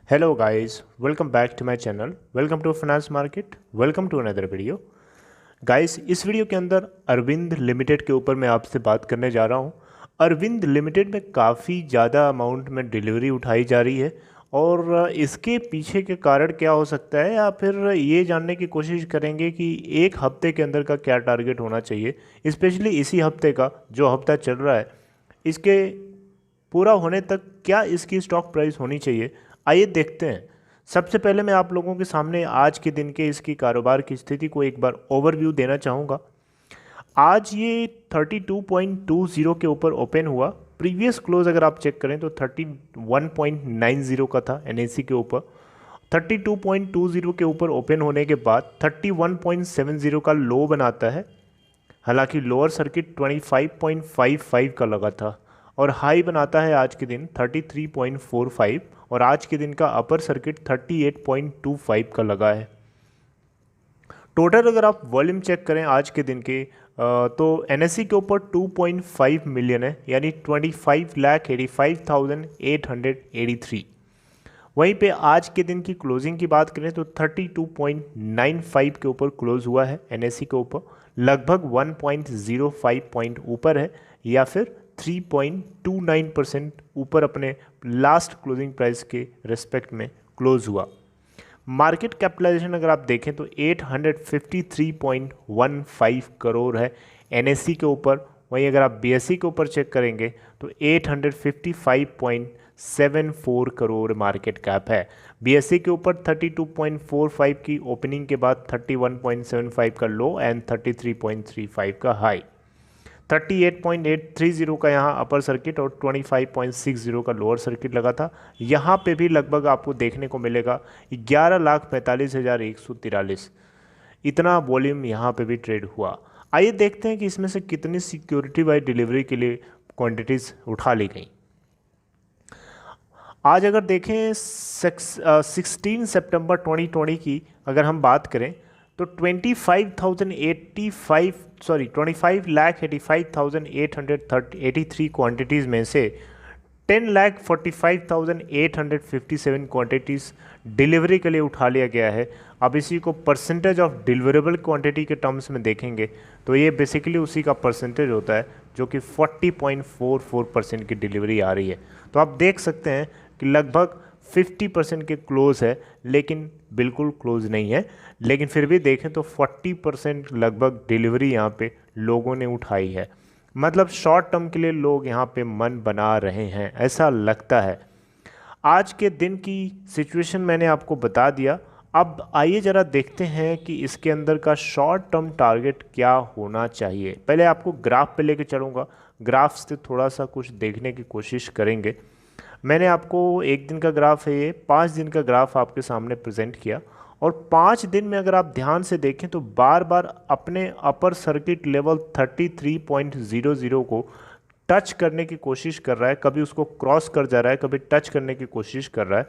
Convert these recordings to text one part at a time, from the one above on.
Hello guys, welcome back to my channel. Welcome to Finance Market. Welcome to another video. Guys इस video के अंदर Arvind limited के ऊपर मैं आपसे बात करने जा रहा हूँ। अरविंद लिमिटेड में काफ़ी ज़्यादा अमाउंट में डिलीवरी उठाई जा रही है और इसके पीछे के कारण क्या हो सकता है या फिर ये जानने की कोशिश करेंगे कि एक हफ्ते के अंदर का क्या टारगेट होना चाहिए, स्पेशली इसी हफ्ते का जो हफ्ता चल रहा है इसके पूरा होने तक क्या इसकी स्टॉक प्राइस होनी चाहिए। आइए देखते हैं। सबसे पहले मैं आप लोगों के सामने आज के दिन के इसकी कारोबार की स्थिति को एक बार ओवरव्यू देना चाहूँगा। आज ये 32.20 के ऊपर ओपन हुआ। प्रीवियस क्लोज अगर आप चेक करें तो 31.90 का था एनएससी के ऊपर। 32.20 के ऊपर ओपन होने के बाद 31.70 का लो बनाता है। हालांकि लोअर सर्किट 25.55 का लगा था और हाई बनाता है आज के दिन 33.45 और आज के दिन का अपर सर्किट 38.25 का लगा है। टोटल अगर आप वॉल्यूम चेक करें आज के दिन के तो एनएससी के ऊपर 2.5 मिलियन है, यानी 25,85,883। वहीं पे आज के दिन की क्लोजिंग की बात करें तो 32.95 के ऊपर क्लोज हुआ है एनएससी के ऊपर, लगभग 1.05 पॉइंट ऊपर है या फिर 3.29% ऊपर अपने लास्ट क्लोजिंग प्राइस के रेस्पेक्ट में क्लोज हुआ। मार्केट कैपिटलाइजेशन अगर आप देखें तो 853.15 करोड़ है एनएससी के ऊपर। वहीं अगर आप बीएससी के ऊपर चेक करेंगे तो 855.74 करोड़ मार्केट कैप है। बीएससी के ऊपर 32.45 की ओपनिंग के बाद 31.75 का लो एंड 33.35 का हाई। 38.830 का यहाँ अपर सर्किट और 25.60 का लोअर सर्किट लगा था। यहाँ पे भी लगभग आपको देखने को मिलेगा 11,45,143 इतना वॉल्यूम यहाँ पे भी ट्रेड हुआ। आइए देखते हैं कि इसमें से कितनी सिक्योरिटी बाय डिलीवरी के लिए क्वांटिटीज़ उठा ली गई। आज अगर देखें 16 सितंबर 2020 की अगर हम बात करें तो 25,85,883 क्वांटिटीज़ में से 10,45,857 क्वांटिटीज़ डिलीवरी के लिए उठा लिया गया है। अब इसी को परसेंटेज ऑफ डिलीवरेबल क्वांटिटी के टर्म्स में देखेंगे तो ये बेसिकली उसी का परसेंटेज होता है जो कि 40.44% की डिलीवरी आ रही है। तो आप देख सकते हैं कि लगभग 50% के क्लोज है, लेकिन बिल्कुल क्लोज नहीं है, लेकिन फिर भी देखें तो 40% लगभग डिलीवरी यहाँ पे लोगों ने उठाई है। मतलब शॉर्ट टर्म के लिए लोग यहाँ पे मन बना रहे हैं, ऐसा लगता है। आज के दिन की सिचुएशन मैंने आपको बता दिया। अब आइए ज़रा देखते हैं कि इसके अंदर का शॉर्ट टर्म टारगेट क्या होना चाहिए। पहले आपको ग्राफ पे लेके चलूँगा, ग्राफ से थोड़ा सा कुछ देखने की कोशिश करेंगे। मैंने आपको एक दिन का ग्राफ है, ये 5 दिन का ग्राफ आपके सामने प्रेजेंट किया और 5 दिन में अगर आप ध्यान से देखें तो बार बार अपने अपर सर्किट लेवल 33.00 को टच करने की कोशिश कर रहा है। कभी उसको क्रॉस कर जा रहा है, कभी टच करने की कोशिश कर रहा है,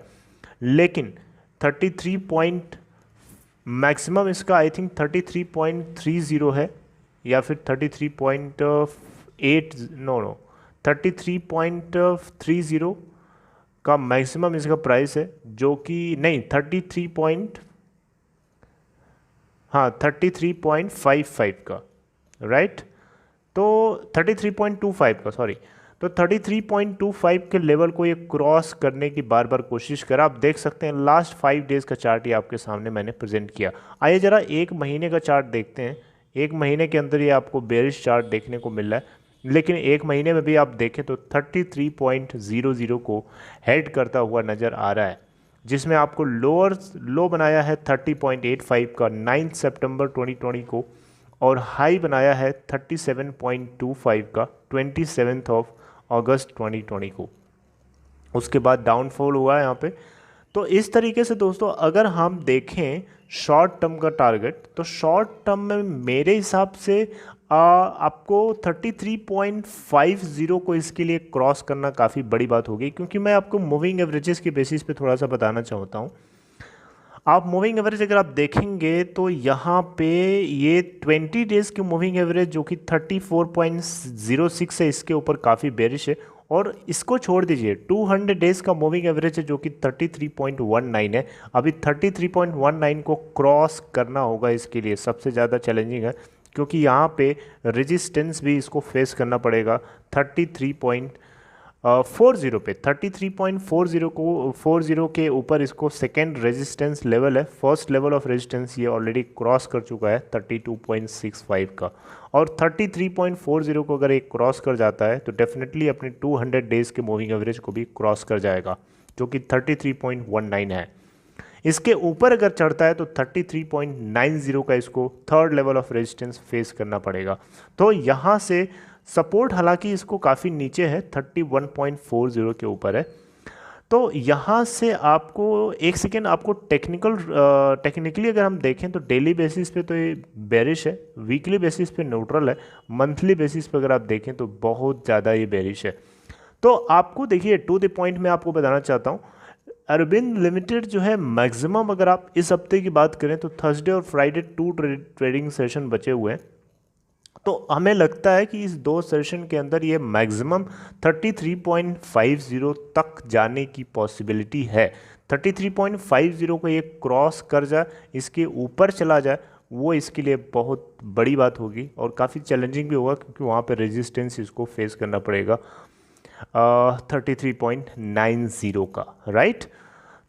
लेकिन 33 पॉइंट मैक्सिमम इसका आई थिंक 33.30 है या फिर 33.30 का मैक्सिमम इसका प्राइस है, जो कि नहीं 33.55 का, राइट। तो 33.25 का, सॉरी। तो 33.25 के लेवल को ये क्रॉस करने की बार बार कोशिश करा। आप देख सकते हैं लास्ट 5 डेज़ का चार्ट ये आपके सामने मैंने प्रेजेंट किया। आइए ज़रा एक महीने का चार्ट देखते हैं। एक महीने के अंदर ये आपको बेरिश चार्ट देखने को मिल रहा है, लेकिन एक महीने में भी आप देखें तो 33.00 को हेड करता हुआ नज़र आ रहा है, जिसमें आपको लो बनाया है 30.85 का 9 सितंबर 2020 को और हाई बनाया है 37.25 का 27 अगस्त 2020 को। उसके बाद डाउनफॉल हुआ है यहाँ पे। तो इस तरीके से दोस्तों अगर हम देखें शॉर्ट टर्म का टारगेट, तो शॉर्ट टर्म में मेरे हिसाब से आपको 33.50 को इसके लिए क्रॉस करना काफ़ी बड़ी बात होगी, क्योंकि मैं आपको मूविंग एवरेजेस के बेसिस पे थोड़ा सा बताना चाहता हूँ। आप मूविंग एवरेज अगर आप देखेंगे तो यहाँ पे ये 20 डेज़ की मूविंग एवरेज जो कि 34.06 है, इसके ऊपर काफ़ी बेरिश है और इसको छोड़ दीजिए, 200 डेज़ का मूविंग एवरेज है जो कि 33.19 है। अभी 33.19 को क्रॉस करना होगा, इसके लिए सबसे ज़्यादा चैलेंजिंग है, क्योंकि यहाँ पे रेजिस्टेंस भी इसको फेस करना पड़ेगा 33.40 पे। 33.40 को 40 के ऊपर इसको सेकेंड रेजिस्टेंस लेवल है। फर्स्ट लेवल ऑफ रेजिस्टेंस ये ऑलरेडी क्रॉस कर चुका है 32.65 का, और 33.40 को अगर एक क्रॉस कर जाता है तो डेफिनेटली अपने 200 डेज़ के मूविंग एवरेज को भी क्रॉस कर जाएगा, जो कि 33.19 है। इसके ऊपर अगर चढ़ता है तो 33.90 का इसको third level of resistance face करना पड़ेगा। तो यहाँ से सपोर्ट हालांकि इसको काफ़ी नीचे है, 31.40 के ऊपर है। तो यहाँ से आपको एक सेकेंड, आपको टेक्निकली अगर हम देखें तो डेली बेसिस पे तो ये बेरिश है, वीकली बेसिस पे न्यूट्रल है, मंथली बेसिस पे अगर आप देखें तो बहुत ज़्यादा ये बेरिश है। तो आपको देखिए, टू द पॉइंट मैं आपको बताना चाहता हूँ, अरविंद लिमिटेड जो है मैक्सिमम अगर आप इस हफ्ते की बात करें तो थर्सडे और फ्राइडे 2 ट्रेडिंग सेशन बचे हुए हैं। तो हमें लगता है कि इस 2 सेशन के अंदर ये मैक्सिमम 33.50 तक जाने की पॉसिबिलिटी है। 33.50 को ये क्रॉस कर जाए, इसके ऊपर चला जाए, वो इसके लिए बहुत बड़ी बात होगी और काफ़ी चैलेंजिंग भी होगा, क्योंकि वहाँ पे रेजिस्टेंस इसको फेस करना पड़ेगा 33.90 का, राइट।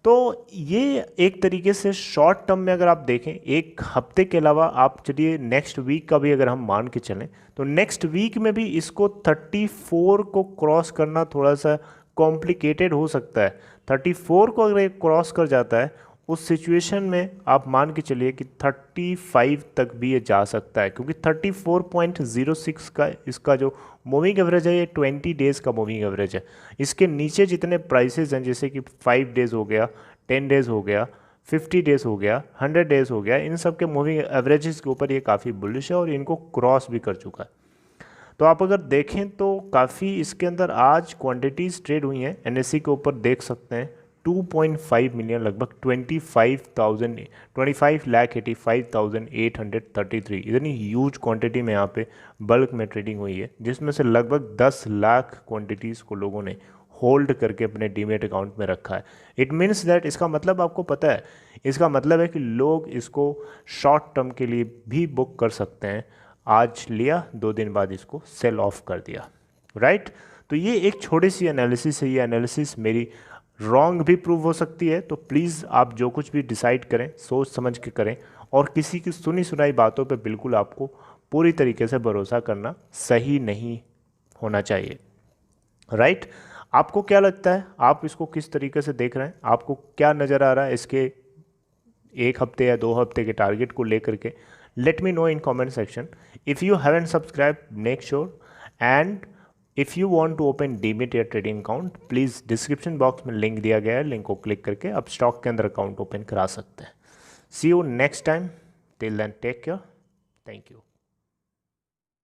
तो ये एक तरीके से शॉर्ट टर्म में अगर आप देखें, एक हफ्ते के अलावा आप चलिए नेक्स्ट वीक का भी अगर हम मान के चलें तो नेक्स्ट वीक में भी इसको 34 को क्रॉस करना थोड़ा सा कॉम्प्लिकेटेड हो सकता है। 34 को अगर एक क्रॉस कर जाता है उस सिचुएशन में आप मान के चलिए कि 35 तक भी ये जा सकता है, क्योंकि 34.06 का इसका जो मूविंग एवरेज है ये 20 डेज़ का मूविंग एवरेज है। इसके नीचे जितने प्राइसेस हैं, जैसे कि 5 डेज़ हो गया, 10 डेज़ हो गया, 50 डेज़ हो गया, 100 डेज़ हो गया, इन सब के मूविंग एवरेजेस के ऊपर ये काफ़ी बुलिश है और इनको क्रॉस भी कर चुका है। तो आप अगर देखें तो काफ़ी इसके अंदर आज क्वांटिटीज़ ट्रेड हुई हैं। एनएससी के ऊपर देख सकते हैं 2.5 मिलियन, लगभग 25,85,833 इतनी ह्यूज क्वांटिटी में यहाँ पे बल्क में ट्रेडिंग हुई है, जिसमें से लगभग 10 लाख क्वांटिटीज़ को लोगों ने होल्ड करके अपने डीमेट अकाउंट में रखा है। इट मीन्स दैट, इसका मतलब आपको पता है, इसका मतलब है कि लोग इसको शॉर्ट टर्म के लिए भी बुक कर सकते हैं। आज लिया, 2 दिन बाद इसको सेल ऑफ कर दिया, राइट। तो ये एक छोटी सी एनालिसिस है। ये एनालिसिस मेरी रॉन्ग भी प्रूव हो सकती है, तो प्लीज़ आप जो कुछ भी डिसाइड करें सोच समझ के करें, और किसी की सुनी सुनाई बातों पे बिल्कुल आपको पूरी तरीके से भरोसा करना सही नहीं होना चाहिए, राइट। आपको क्या लगता है, आप इसको किस तरीके से देख रहे हैं, आपको क्या नज़र आ रहा है इसके 1 हफ्ते या 2 हफ्ते के टारगेट को लेकर के? Let me know in comment section. If you haven't subscribe, make sure, and if you want to open demat या trading account, please description box में लिंक दिया गया है, लिंक को क्लिक करके आप स्टॉक के अंदर अकाउंट ओपन करा सकते हैं। See you next time, till then take care, thank you.